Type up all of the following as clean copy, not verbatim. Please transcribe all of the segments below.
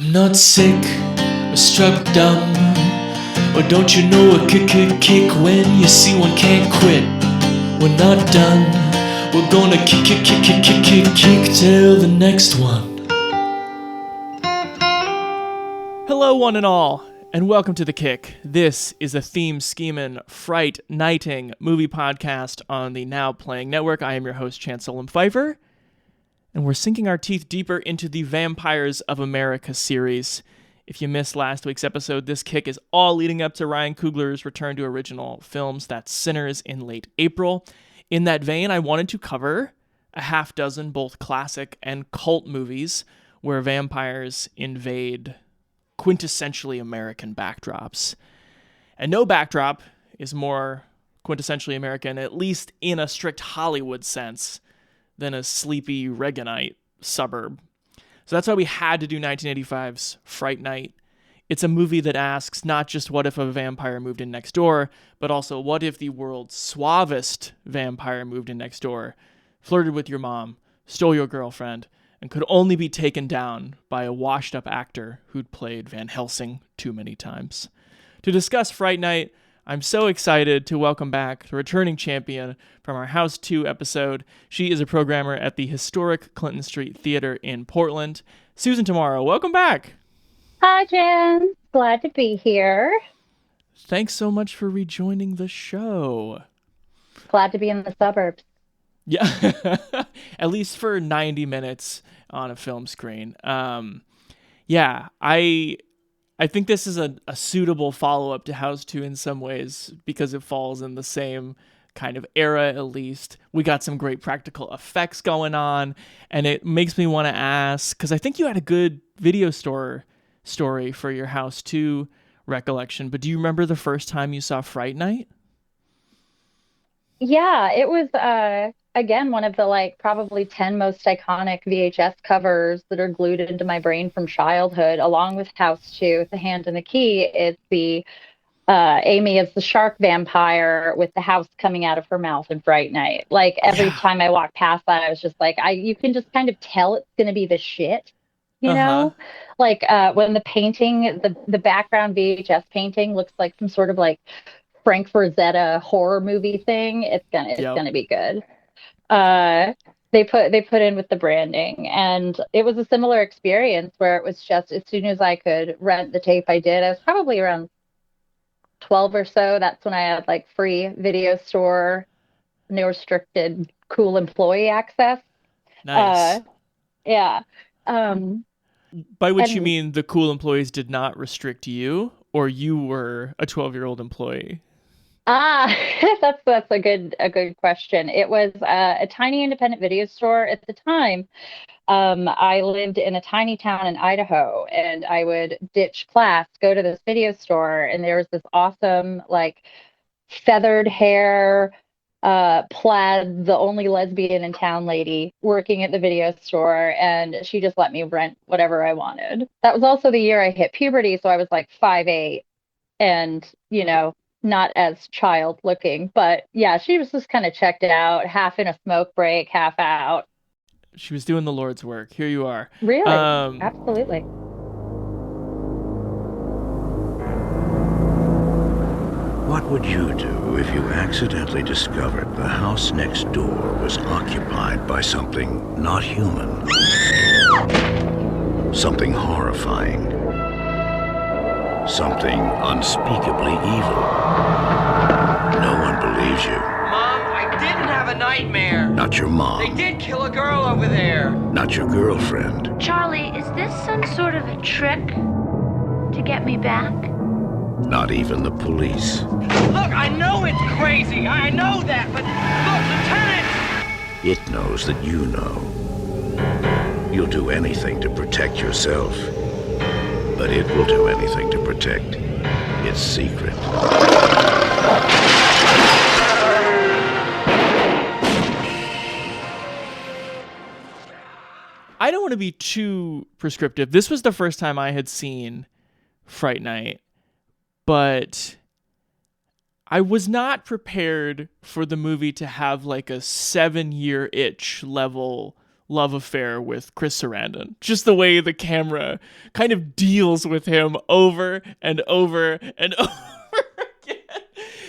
I'm not sick or struck dumb, or don't you know a kick when you see one can't quit? We're not done, we're gonna kick till the next one. Hello one and all, and welcome to The Kick. This is a theme-scheming, Fright Nighting movie podcast on the Now Playing Network. I am your host, Chancellor Pfeiffer, and we're sinking our teeth deeper into the Vampires of America series. If you missed last week's episode, this kick is all leading up to Ryan Coogler's return to original films, that's Sinners, in late April. In that vein, I wanted to cover a half dozen both classic and cult movies where vampires invade quintessentially American backdrops. And no backdrop is more quintessentially American, at least in a strict Hollywood sense, than a sleepy Reaganite suburb. So that's why we had to do 1985's Fright Night. It's a movie that asks not just what if a vampire moved in next door, but also what if the world's suavest vampire moved in next door, flirted with your mom, stole your girlfriend, and could only be taken down by a washed-up actor who'd played Van Helsing too many times. To discuss Fright Night, I'm so excited to welcome back the returning champion from our House 2 episode. She is a programmer at the historic Clinton Street Theater in Portland. Susan Tomorrow, welcome back. Hi, Jen. Glad to be here. Thanks so much for rejoining the show. Glad to be in the suburbs. Yeah, at least for 90 minutes on a film screen. I think this is a suitable follow-up to House 2 in some ways because it falls in the same kind of era, at least. We got some great practical effects going on, and it makes me want to ask, because I think you had a good video store story for your House 2 recollection, but do you remember the first time you saw Fright Night? Yeah, it was again one of the probably 10 most iconic VHS covers that are glued into my brain from childhood, along with House 2, The Hand and the Key. It's the Amy as the shark vampire with the house coming out of her mouth in Fright Night. Like every time I walked past that, I was just like, you can just kind of tell it's going to be the shit. You know, like when the painting, the background VHS painting looks like some sort of like Frank Frazetta horror movie thing, it's gonna be good. They put in with the branding, and it was a similar experience where it was just as soon as I could rent the tape, I did. I was probably around 12 or so. That's when I had like free video store, no restricted, cool employee access. Nice. Yeah. By which you mean the cool employees did not restrict you, or you were a 12-year-old employee? That's a good question. It was a tiny independent video store at the time. I lived in a tiny town in Idaho, and I would ditch class, go to this video store, and there was this awesome like feathered hair, plaid, the only lesbian in town lady working at the video store, and she just let me rent whatever I wanted. That was also the year I hit puberty, so I was like 5'8", and not as child looking, but yeah, she was just kind of checked out, half in a smoke break, half out. She was doing the Lord's work. Here you are. Really? Absolutely. What would you do if you accidentally discovered the house next door was occupied by something not human? Something horrifying. Something unspeakably evil. No one believes you. Mom, I didn't have a nightmare. Not your mom. They did kill a girl over there. Not your girlfriend. Charlie, is this some sort of a trick to get me back? Not even the police. Look, I know it's crazy. I know that, but look, Lieutenant! It knows that you know. You'll do anything to protect yourself. But it will do anything to protect its secret. I don't want to be too prescriptive. This was the first time I had seen Fright Night, but I was not prepared for the movie to have like a 7-year itch level love affair with Chris Sarandon. Just the way the camera kind of deals with him over and over and over again.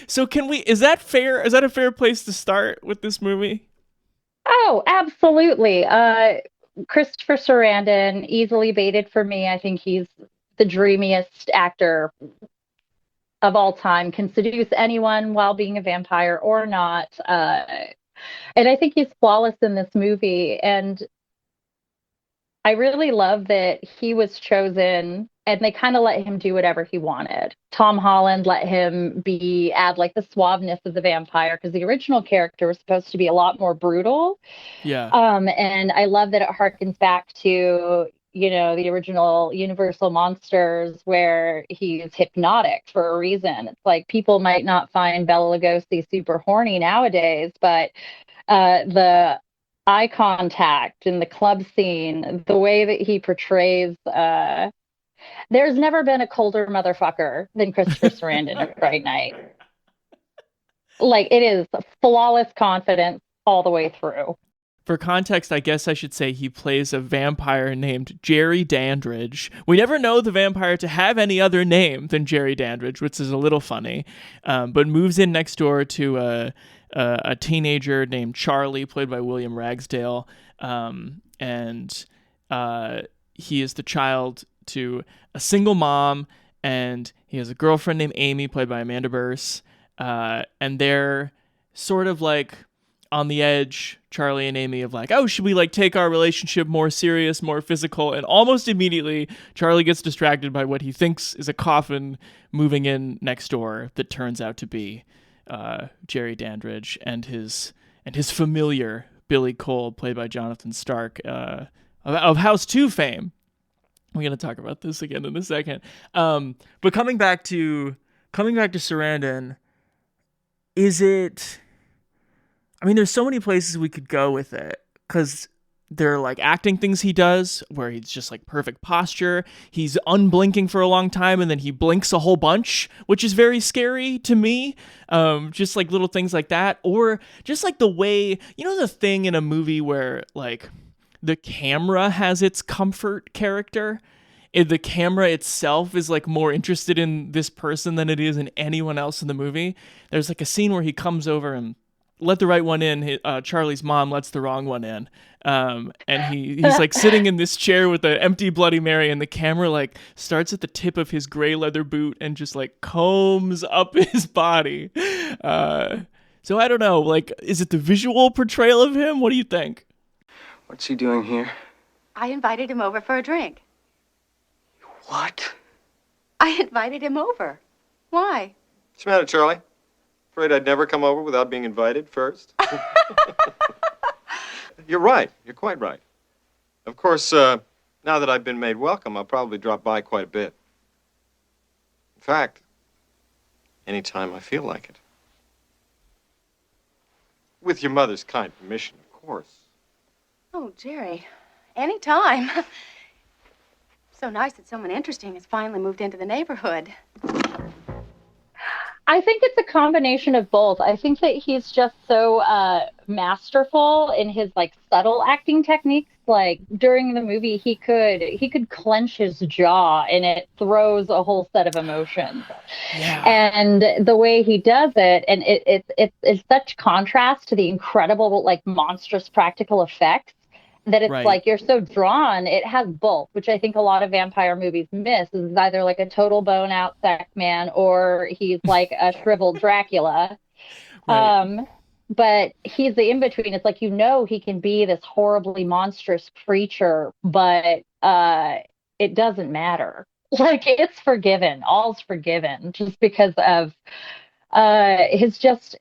So is that fair? Is that a fair place to start with this movie? Oh, absolutely. Christopher Sarandon, easily baited for me. I think he's the dreamiest actor of all time, can seduce anyone while being a vampire or not. And I think he's flawless in this movie. And I really love that he was chosen and they kind of let him do whatever he wanted. Tom Holland let him add like the suaveness of the vampire because the original character was supposed to be a lot more brutal. Yeah. And I love that it harkens back to, the original Universal Monsters where he's hypnotic for a reason. It's like people might not find Bela Lugosi super horny nowadays, but the eye contact in the club scene, the way that he portrays, there's never been a colder motherfucker than Christopher Sarandon at Fright Night. Like, it is flawless confidence all the way through. For context, I guess I should say he plays a vampire named Jerry Dandridge. We never know the vampire to have any other name than Jerry Dandridge, which is a little funny, but moves in next door to a teenager named Charlie, played by William Ragsdale, and he is the child to a single mom, and he has a girlfriend named Amy, played by Amanda Bearse, and they're sort of like on the edge, Charlie and Amy, of like, oh, should we like take our relationship more serious, more physical? And almost immediately, Charlie gets distracted by what he thinks is a coffin moving in next door that turns out to be Jerry Dandridge and his familiar Billy Cole, played by Jonathan Stark, of House 2 fame. We're gonna talk about this again in a second. But coming back to Sarandon, is it? I mean, there's so many places we could go with it, because there are like acting things he does where he's just like perfect posture. He's unblinking for a long time and then he blinks a whole bunch, which is very scary to me. Just like little things like that. Or just like the way, the thing in a movie where like the camera has its comfort character. The camera itself is like more interested in this person than it is in anyone else in the movie. There's like a scene where he comes over and let the right one in. Charlie's mom lets the wrong one in. And he's like sitting in this chair with an empty Bloody Mary, and the camera like starts at the tip of his gray leather boot and just like combs up his body. So I don't know, like, is it the visual portrayal of him? What do you think? What's he doing here? I invited him over for a drink. What? I invited him over. Why? What's the matter, Charlie? Afraid I'd never come over without being invited first? You're right. You're quite right. Of course, now that I've been made welcome, I'll probably drop by quite a bit. In fact, anytime I feel like it. With your mother's kind permission, of course. Oh, Jerry, anytime. So nice that someone interesting has finally moved into the neighborhood. I think it's a combination of both. I think that he's just so masterful in his like subtle acting techniques. Like during the movie, he could clench his jaw and it throws a whole set of emotions. Yeah. And the way he does it, and it's such contrast to the incredible like monstrous practical effects that it's right. Like you're so drawn. It has both, which I think a lot of vampire movies miss. Is either like a total bone out sex man or he's like a shriveled Dracula. Right. But he's the in between. It's like he can be this horribly monstrous creature, but it doesn't matter. Like it's forgiven. All's forgiven just because of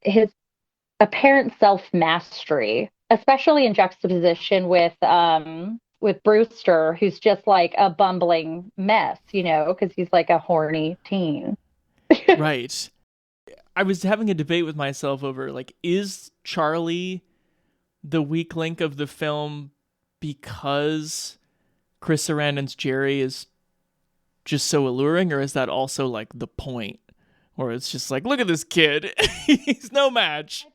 his apparent self-mastery, especially in juxtaposition with Brewster, who's just like a bumbling mess, because he's like a horny teen. Right. I was having a debate with myself over like, is Charlie the weak link of the film because Chris Sarandon's Jerry is just so alluring, or is that also like the point? Or it's just like, look at this kid. He's no match.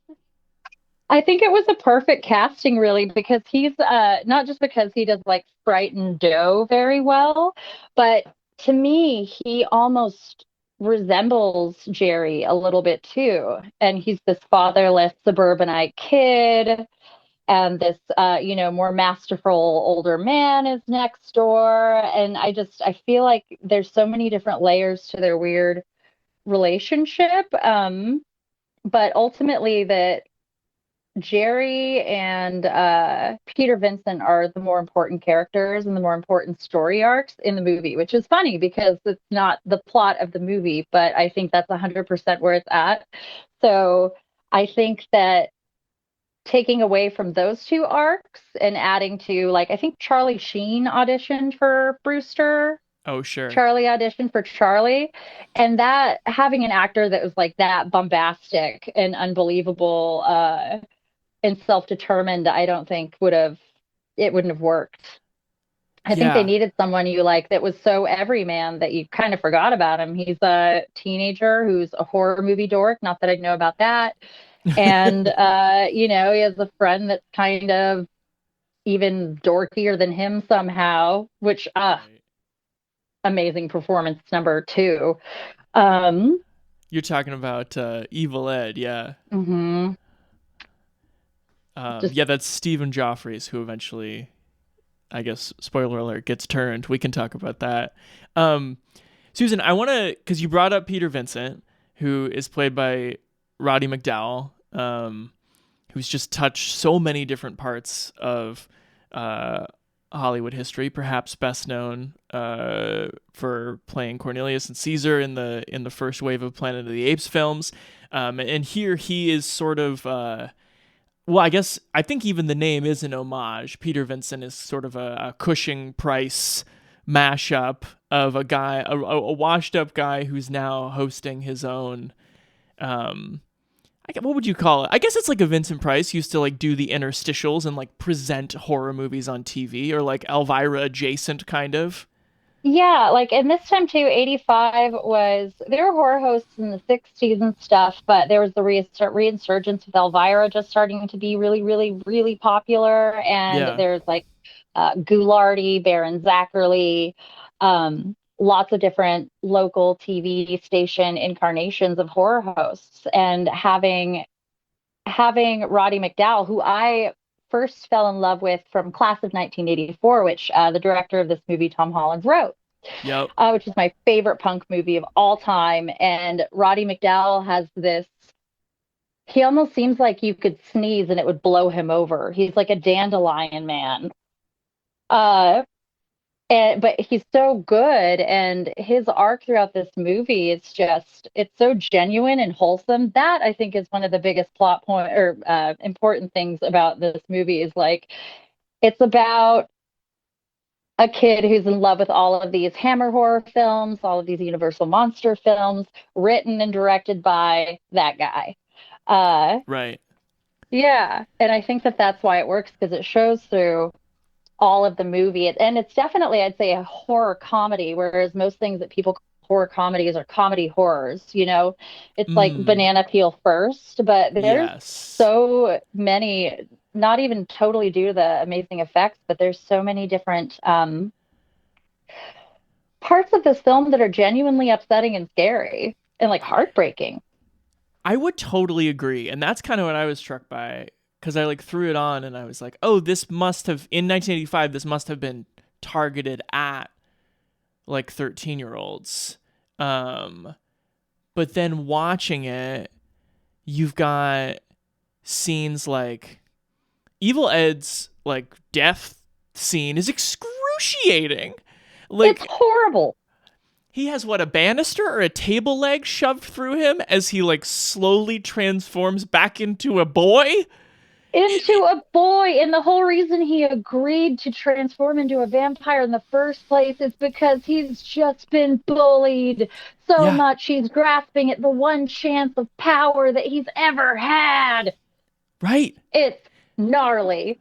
I think it was a perfect casting, really, because he's not just because he does like Sprite and Doe very well, but to me, he almost resembles Jerry a little bit too. And he's this fatherless suburbanite kid, and this more masterful older man is next door. And I feel like there's so many different layers to their weird relationship. But ultimately that Jerry and Peter Vincent are the more important characters and the more important story arcs in the movie, which is funny because it's not the plot of the movie, but I think that's 100% where it's at. So I think that taking away from those two arcs and adding to, like, I think Charlie Sheen auditioned for Brewster. Oh, sure. Charlie auditioned for Charlie, and that having an actor that was like that bombastic and unbelievable and self-determined, I don't think wouldn't have worked. I think they needed someone you like that was so everyman that you kind of forgot about him. He's a teenager who's a horror movie dork, not that I know about that. And he has a friend that's kind of even dorkier than him somehow, which amazing performance number two. You're talking about Evil Ed, yeah. Mm-hmm. That's Stephen Joffreys, who eventually, I guess, spoiler alert, gets turned. We can talk about that. Susan, I want to, because you brought up Peter Vincent, who is played by Roddy McDowall, who's just touched so many different parts of Hollywood history, perhaps best known for playing Cornelius and Caesar in the first wave of Planet of the Apes films. And here he is sort of... I think even the name is an homage. Peter Vincent is sort of a Cushing-Price mashup of a guy, a washed-up guy who's now hosting his own. What would you call it? I guess it's like a Vincent Price used to like do the interstitials and like present horror movies on TV, or like Elvira adjacent kind of. Yeah, like, and this time too, 85 there were horror hosts in the 60s and stuff, but there was the reinsurgence with Elvira just starting to be really, really, really popular. And there's like Ghoulardi, Baron Zachary, lots of different local TV station incarnations of horror hosts. And having Roddy McDowall, who I first fell in love with from Class of 1984, which the director of this movie, Tom Holland, wrote. Yep. Which is my favorite punk movie of all time. And Roddy McDowall has this, he almost seems like you could sneeze and it would blow him over. He's like a dandelion man. But he's so good, and his arc throughout this movie it's so genuine and wholesome. That I think is one of the biggest plot point or important things about this movie is like it's about a kid who's in love with all of these Hammer horror films, all of these Universal monster films, written and directed by that guy. Right. Yeah, and I think that's why it works, because it shows through all of the movie. And it's definitely, I'd say, a horror comedy, whereas most things that people call horror comedies are comedy horrors. It's like banana peel first, but there's so many, not even totally due to the amazing effects, but there's so many different parts of this film that are genuinely upsetting and scary and like heartbreaking. I would totally agree. And that's kind of what I was struck by, because I like threw it on and I was like, oh, this must have, in 1985, this must have been targeted at like 13-year-olds. But then watching it, you've got scenes like Evil Ed's like death scene is excruciating. Like, it's horrible. He has a banister or a table leg shoved through him as he like slowly transforms back into a boy. And the whole reason he agreed to transform into a vampire in the first place is because he's just been bullied so much. He's grasping at the one chance of power that he's ever had. Right. It's gnarly.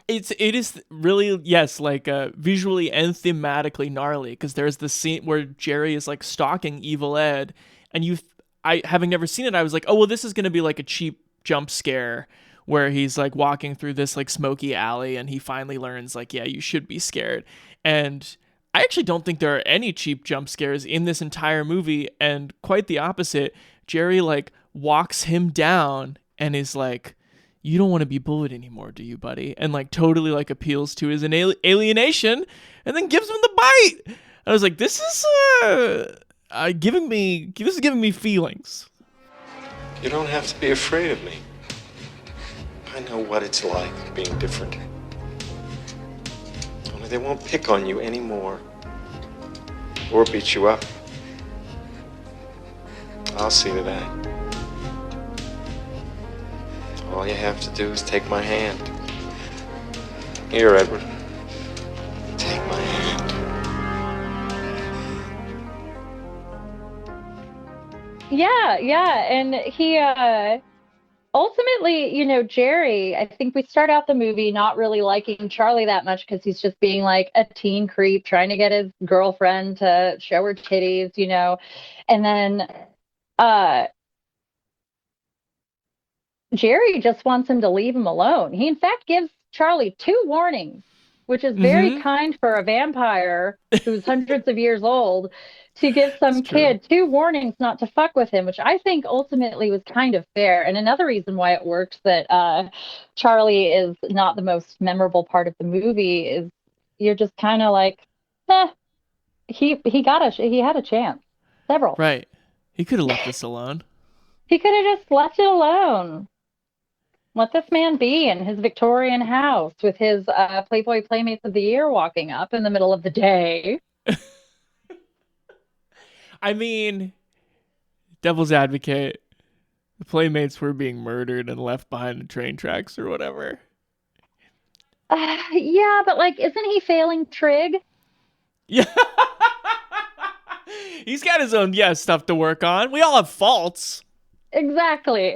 It is really, yes, like visually and thematically gnarly, because there's the scene where Jerry is like stalking Evil Ed, and having never seen it, I was like, oh, well, this is going to be like a cheap jump scare where he's like walking through this like smoky alley and he finally learns like, yeah, you should be scared. And I actually don't think there are any cheap jump scares in this entire movie, and quite the opposite. Jerry like walks him down and is like, you don't want to be bullied anymore, do you, buddy? And like totally like appeals to his alienation and then gives him the bite. I was like, this is giving me feelings. You don't have to be afraid of me. I know what it's like being different. Only they won't pick on you anymore. Or beat you up. I'll see to that. All you have to do is take my hand. Here, Edward. Take my hand. Yeah. And he, ultimately, Jerry, I think we start out the movie not really liking Charlie that much because he's just being like a teen creep trying to get his girlfriend to show her titties, and then Jerry just wants him to leave him alone. He in fact gives Charlie 2 warnings, which is very kind for a vampire who's hundreds of years old to give some kid 2 warnings not to fuck with him, which I think ultimately was kind of fair. And another reason why it works that Charlie is not the most memorable part of the movie is you're just kind of like, he had a chance. Several. Right. He could have left this alone. He could have just left it alone. Let this man be in his Victorian house with his Playboy Playmates of the Year walking up in the middle of the day. I mean, devil's advocate, the Playmates were being murdered and left behind the train tracks or whatever. Yeah, but like, isn't he failing Trig? Yeah. He's got his own, stuff to work on. We all have faults. Exactly.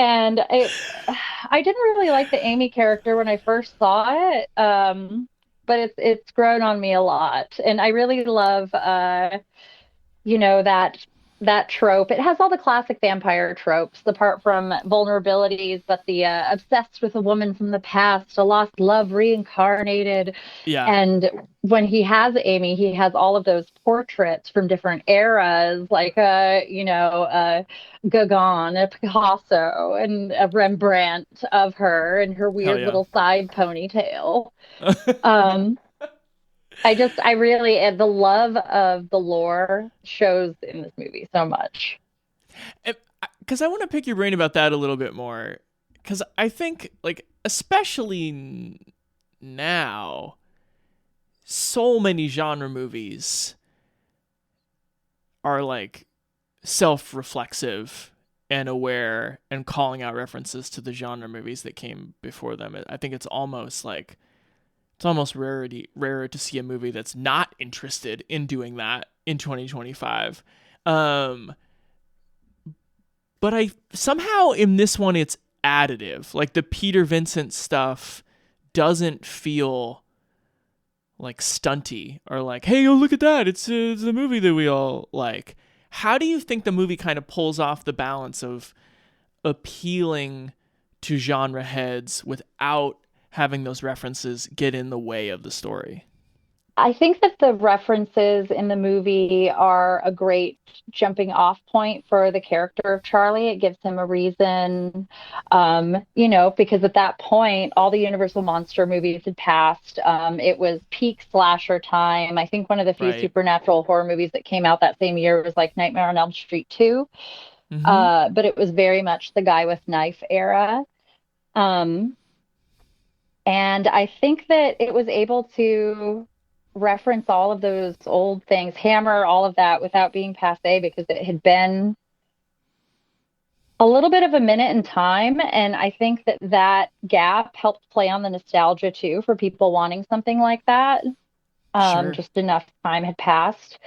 And I didn't really like the Amy character when I first saw it, but it's grown on me a lot, and I really love, that trope. It has all the classic vampire tropes, apart from vulnerabilities, but the obsessed with a woman from the past, a lost love reincarnated. Yeah. And when he has Amy, he has all of those portraits from different eras, like Gauguin, a Picasso, and a Rembrandt of her and her weird little side ponytail. The love of the lore shows in this movie so much. Because I want to pick your brain about that a little bit more. Because I think, like, especially now, so many genre movies are, like, self-reflexive and aware and calling out references to the genre movies that came before them. I think it's almost rarer to see a movie that's not interested in doing that in 2025. But I somehow in this one, it's additive. Like the Peter Vincent stuff doesn't feel like stunty or like, hey, oh, look at that. It's the movie that we all like. How do you think the movie kind of pulls off the balance of appealing to genre heads without having those references get in the way of the story? I think that the references in the movie are a great jumping off point for the character of Charlie. It gives him a reason, because at that point, all the Universal Monster movies had passed. It was peak slasher time. I think one of the few supernatural horror movies that came out that same year was like Nightmare on Elm Street 2. But it was very much the guy with knife era. And I think that it was able to reference all of those old things, hammer all of that without being passé, because it had been a little bit of a minute in time. And I think that gap helped play on the nostalgia too for people wanting something like that. Just enough time had passed.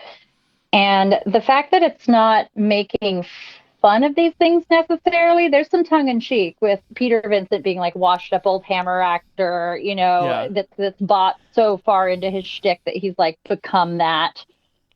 And the fact that it's not making fun of these things necessarily. There's some tongue in cheek with Peter Vincent being like washed up old Hammer actor, that's bought so far into his shtick that he's like become that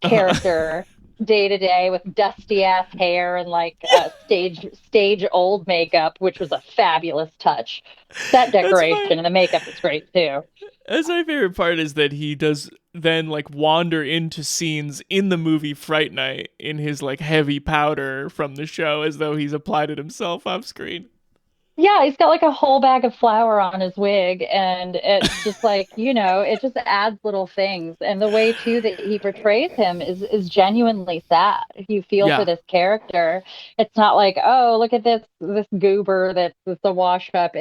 character. day to day with dusty ass hair and like stage old makeup, which was a fabulous touch. Set decoration and the makeup is great too. That's my favorite part, is that he does then like wander into scenes in the movie Fright Night in his like heavy powder from the show, as though he's applied it himself off screen. Yeah, he's got like a whole bag of flour on his wig, and it's just like, it just adds little things. And the way too that he portrays him is genuinely sad. You feel Yeah. for this character. It's not like, oh, look at this goober that's a wash up.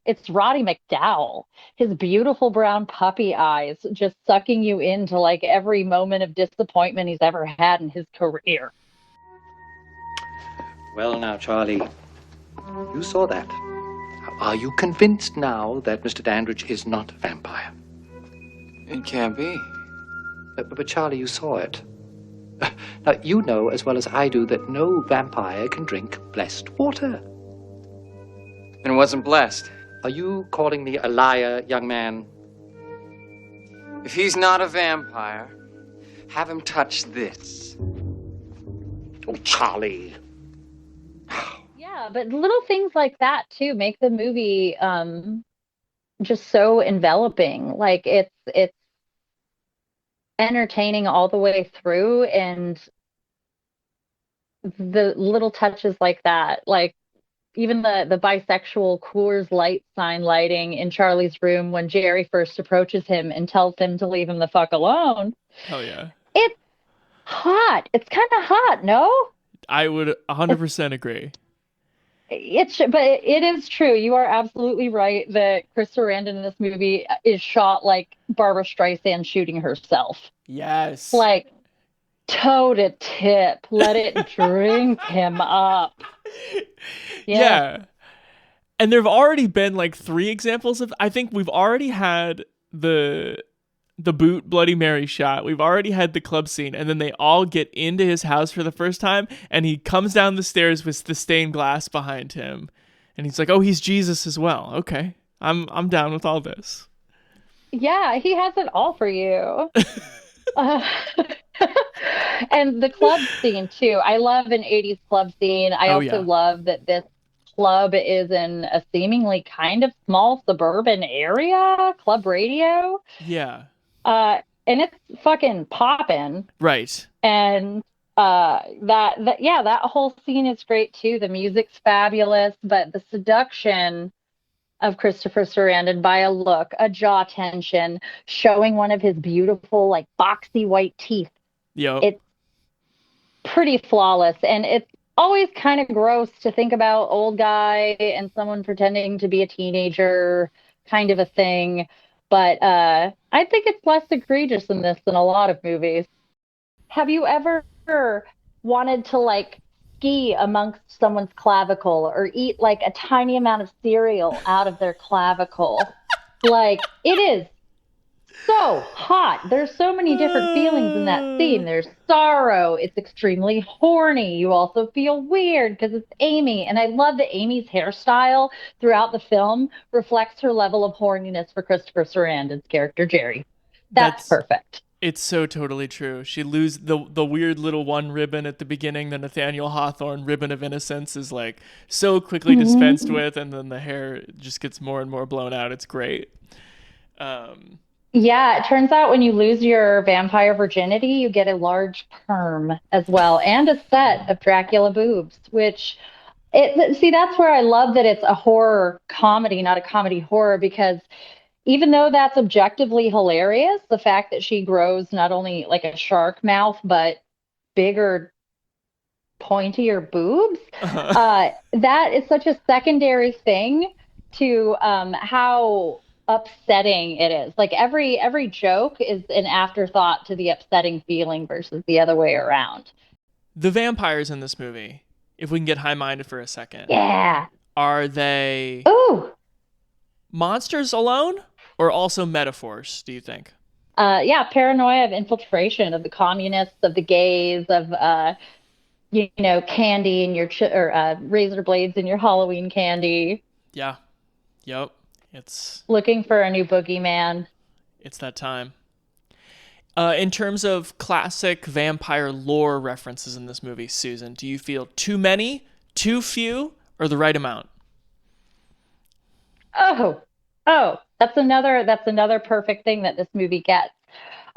It's Roddy McDowall, his beautiful brown puppy eyes just sucking you into like every moment of disappointment he's ever had in his career. Well, now, Charlie, you saw that. Are you convinced now that Mr. Dandridge is not a vampire? It can't be. But Charlie, you saw it. Now, you know as well as I do that no vampire can drink blessed water. And it wasn't blessed. Are you calling me a liar, young man? If he's not a vampire, have him touch this. Oh, Charlie. Yeah, but little things like that too make the movie just so enveloping. Like it's entertaining all the way through, and the little touches like that, like even the bisexual Coors Light sign lighting in Charlie's room when Jerry first approaches him and tells him to leave him the fuck alone. Oh yeah. It's hot. It's kind of hot, no? I would 100% agree. But it is true. You are absolutely right that Chris Sarandon in this movie is shot like Barbara Streisand shooting herself. Yes. Like toe to tip. Let it drink him up. Yeah. And there have already been like 3 examples of, I think we've already had the boot Bloody Mary shot. We've already had the club scene, and then they all get into his house for the first time, and he comes down the stairs with the stained glass behind him, and he's like, "Oh, he's Jesus as well. Okay, I'm down with all this." Yeah, he has it all for you. And the club scene too. I love an 80s club scene. I also love that this club is in a seemingly kind of small suburban area, club radio. Yeah. And it's fucking popping. Right. And that whole scene is great too. The music's fabulous, but the seduction of Christopher Sarandon by a look, a jaw tension, showing one of his beautiful, like boxy white teeth. Yo. It's pretty flawless, and it's always kind of gross to think about old guy and someone pretending to be a teenager kind of a thing. But I think it's less egregious in this than a lot of movies. Have you ever wanted to like ski amongst someone's clavicle or eat like a tiny amount of cereal out of their clavicle? Like, it is so hot. There's so many different feelings in that scene. There's sorrow. It's extremely horny. You also feel weird because it's Amy. And I love that Amy's hairstyle throughout the film reflects her level of horniness for Christopher Sarandon's character, Jerry. That's perfect. It's so totally true. She loses the weird little one ribbon at the beginning. The Nathaniel Hawthorne ribbon of innocence is like so quickly dispensed with, and then the hair just gets more and more blown out. It's great. Yeah, it turns out when you lose your vampire virginity, you get a large perm as well, and a set of Dracula boobs, which that's where I love that it's a horror comedy, not a comedy horror, because even though that's objectively hilarious, the fact that she grows not only like a shark mouth, but bigger, pointier boobs, that is such a secondary thing to how upsetting it is. Like every joke is an afterthought to the upsetting feeling versus the other way around. The vampires in this movie, if we can get high-minded for a second. Yeah. Are they monsters alone or also metaphors, do you think? Paranoia of infiltration, of the communists, of the gays, of candy in your razor blades in your Halloween candy. Yeah. Yep. It's looking for a new boogeyman. It's that time. In terms of classic vampire lore references in this movie, Susan, do you feel too many, too few, or the right amount? That's another perfect thing that this movie gets.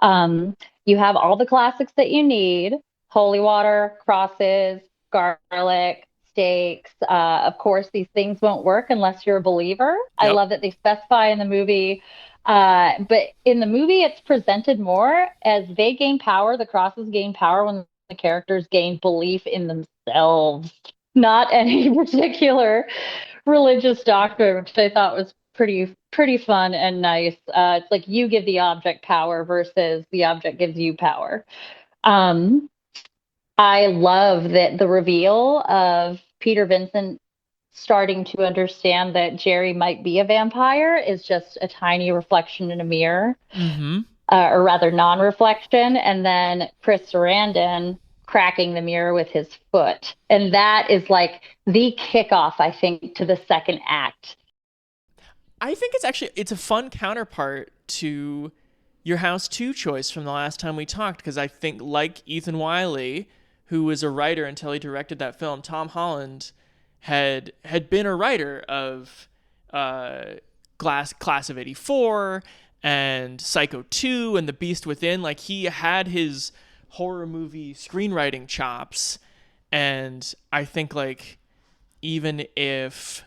You have all the classics that you need: holy water, crosses, garlic, stakes. Of course, these things won't work unless you're a believer. I Yep. love that they specify in the movie. But in the movie, it's presented more as they gain power. The crosses gain power when the characters gain belief in themselves, not any particular religious doctrine, which I thought was pretty fun and nice. It's like you give the object power versus the object gives you power. Um, I love that the reveal of Peter Vincent starting to understand that Jerry might be a vampire is just a tiny reflection in a mirror, Mm-hmm. or rather non-reflection, and then Chris Sarandon cracking the mirror with his foot. And that is like the kickoff, I think, to the second act. I think it's a fun counterpart to your House 2 choice from the last time we talked, because I think, like Ethan Wiley, who was a writer until he directed that film, Tom Holland had been a writer of Class of '84 and Psycho 2 and The Beast Within. Like, he had his horror movie screenwriting chops, and I think, like, even if,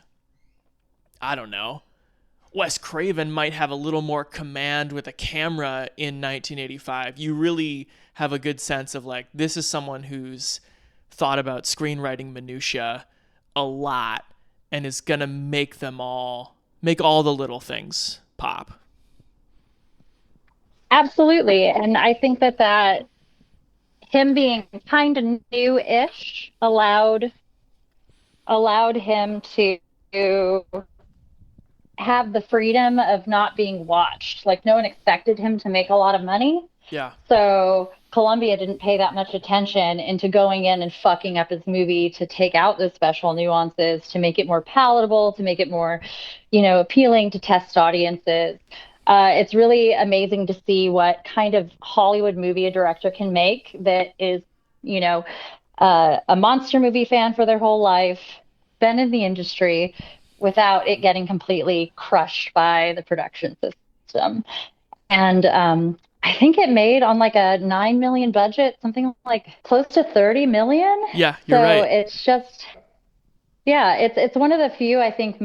I don't know, Wes Craven might have a little more command with a camera in 1985, you really have a good sense of, like, this is someone who's thought about screenwriting minutia a lot and is gonna make all the little things pop. Absolutely. And I think that him being kind of new-ish allowed him to have the freedom of not being watched. Like, no one expected him to make a lot of money. Yeah. So Columbia didn't pay that much attention into going in and fucking up his movie to take out those special nuances, to make it more palatable, to make it more, appealing to test audiences. It's really amazing to see what kind of Hollywood movie a director can make that is, a monster movie fan for their whole life, been in the industry, without it getting completely crushed by the production system. And I think it made on like a $9 million budget, something like close to 30 million. Yeah, you're right. So it's just, it's one of the few, I think,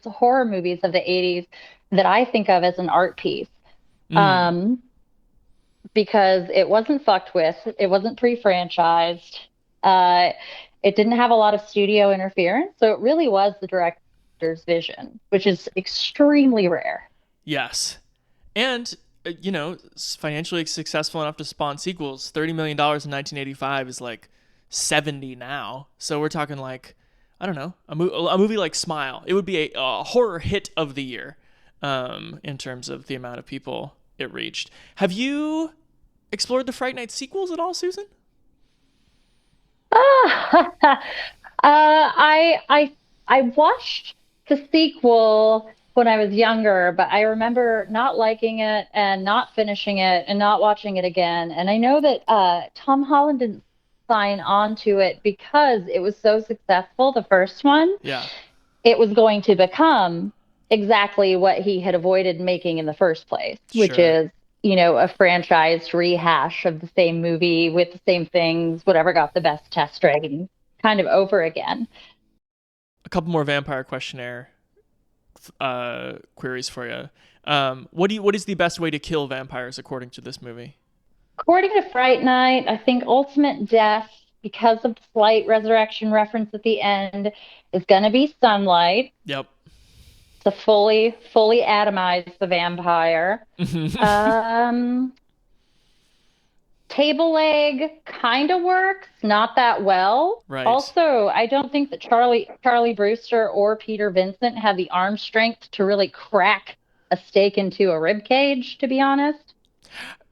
horror movies of the 80s that I think of as an art piece. Because it wasn't fucked with, it wasn't pre-franchised, it didn't have a lot of studio interference, so it really was the director's vision, which is extremely rare. Yes. And, it's financially successful enough to spawn sequels. $30 million in 1985 is like 70 now. So we're talking like, I don't know, a movie like Smile. It would be a horror hit of the year in terms of the amount of people it reached. Have you explored the Fright Night sequels at all, Susan? I watched the sequel when I was younger, but I remember not liking it and not finishing it and not watching it again. And I know that Tom Holland didn't sign on to it because it was so successful, the first one. Yeah. It was going to become exactly what he had avoided making in the first place, which is, a franchised rehash of the same movie with the same things, whatever got the best test rating, kind of over again. A couple more vampire questionnaire queries for you. What is the best way to kill vampires according to this movie? According to Fright Night, I think ultimate death, because of the slight resurrection reference at the end, is going to be sunlight. Yep. To fully atomize the vampire. Table leg kind of works, not that well. Right. Also, I don't think that Charlie Brewster or Peter Vincent had the arm strength to really crack a steak into a rib cage, to be honest.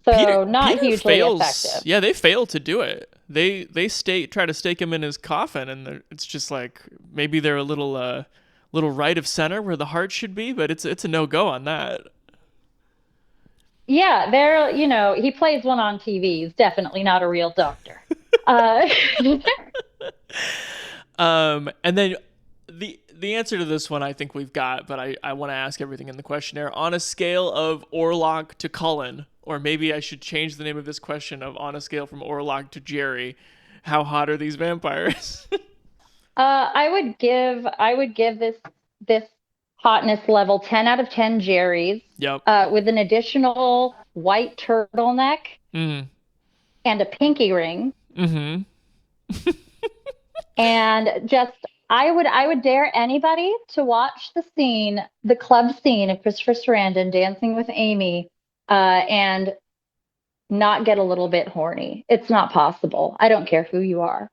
So Peter hugely effective. Yeah, they fail to do it. They try to stake him in his coffin, and it's just like maybe they're a little right of center where the heart should be, but it's a no-go on that. Yeah, they're, he plays one on TV. He's definitely not a real doctor. Uh, And then the answer to this one I think we've got, but I want to ask everything in the questionnaire. On a scale of Orlok to Cullen, or maybe I should change the name of this question of on a scale from Orlok to Jerry, how hot are these vampires? I would give this hotness level 10 out of 10 Jerry's. Yep. With an additional white turtleneck Mm. and a pinky ring. Mm-hmm. And just I would dare anybody to watch the club scene of Christopher Sarandon dancing with Amy, and not get a little bit horny. It's not possible. I don't care who you are.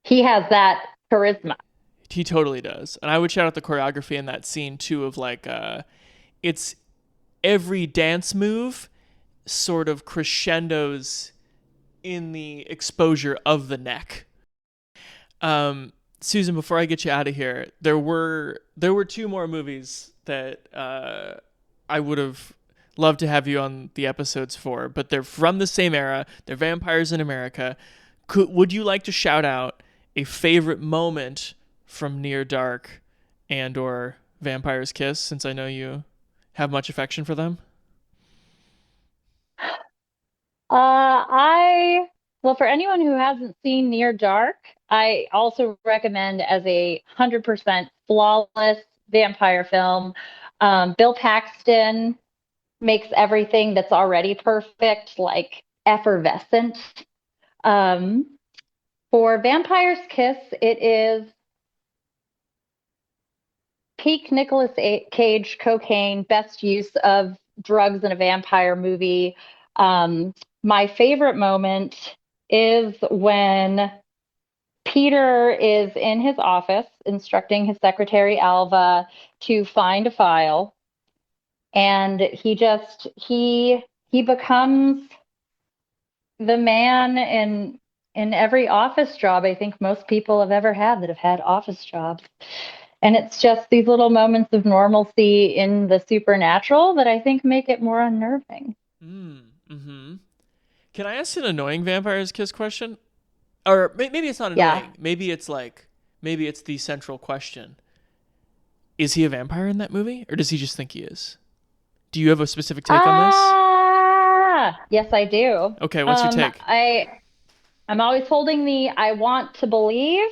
He has that charisma. He totally does. And I would shout out the choreography in that scene too, of like it's every dance move sort of crescendos in the exposure of the neck. Susan, before I get you out of here, there were 2 more movies that I would have loved to have you on the episodes for, but they're from the same era. They're vampires in America. Would you like to shout out a favorite moment from Near Dark and or Vampire's Kiss, since I know you have much affection for them? Well, for anyone who hasn't seen Near Dark, I also recommend as a 100% flawless vampire film. Bill Paxton makes everything that's already perfect, like effervescent. For Vampire's Kiss, it is peak Nicolas Cage cocaine, best use of drugs in a vampire movie. My favorite moment is when Peter is in his office instructing his secretary Alva to find a file, and he becomes the man in every office job I think most people have ever had that have had office jobs. And it's just these little moments of normalcy in the supernatural that I think make it more unnerving. Mm-hmm. Can I ask an annoying Vampire's Kiss question? Or maybe it's not annoying. Yeah. Maybe it's the central question. Is he a vampire in that movie, or does he just think he is? Do you have a specific take on this? Yes, I do. Okay, what's your take? I'm always holding I want to believe,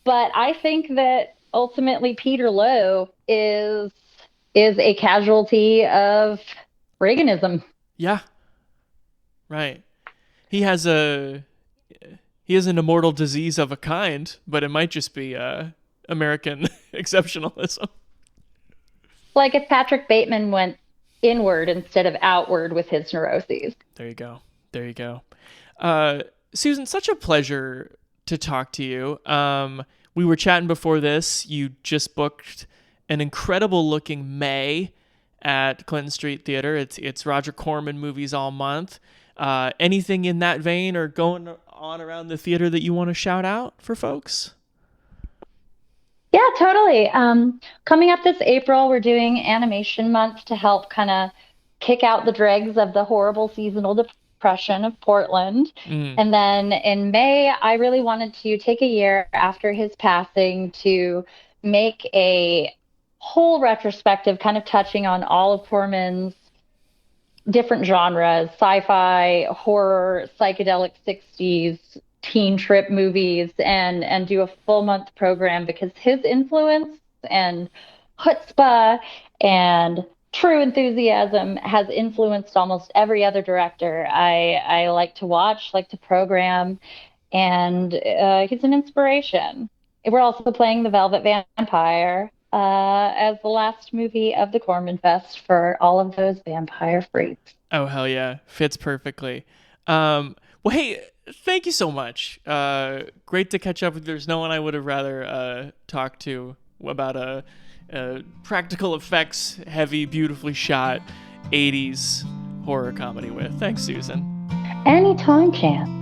but I think that ultimately Peter Lowe is a casualty of Reaganism. Yeah. Right. He has an immortal disease of a kind, but it might just be American exceptionalism. Like if Patrick Bateman went inward instead of outward with his neuroses. There you go. Susan, such a pleasure to talk to you. We were chatting before this. You just booked an incredible looking May at Clinton Street Theater. It's Roger Corman movies all month. Anything in that vein or going on around the theater that you want to shout out for folks? Yeah, totally. Coming up this April, we're doing Animation Month to help kind of kick out the dregs of the horrible seasonal depression of Portland. And then in May, I really wanted to take a year after his passing to make a whole retrospective kind of touching on all of Corman's different genres, sci-fi, horror, psychedelic 60s, teen trip movies, and do a full month program because his influence and chutzpah and true enthusiasm has influenced almost every other director I like to watch, like to program, and he's an inspiration. We're also playing The Velvet Vampire as the last movie of the Corman Fest for all of those vampire freaks. Oh, hell yeah. Fits perfectly. Well, hey, thank you so much. Great to catch up with you. There's no one I would have rather talked to about a practical effects heavy, beautifully shot 80s horror comedy with. Thanks, Susan. Anytime, Chance.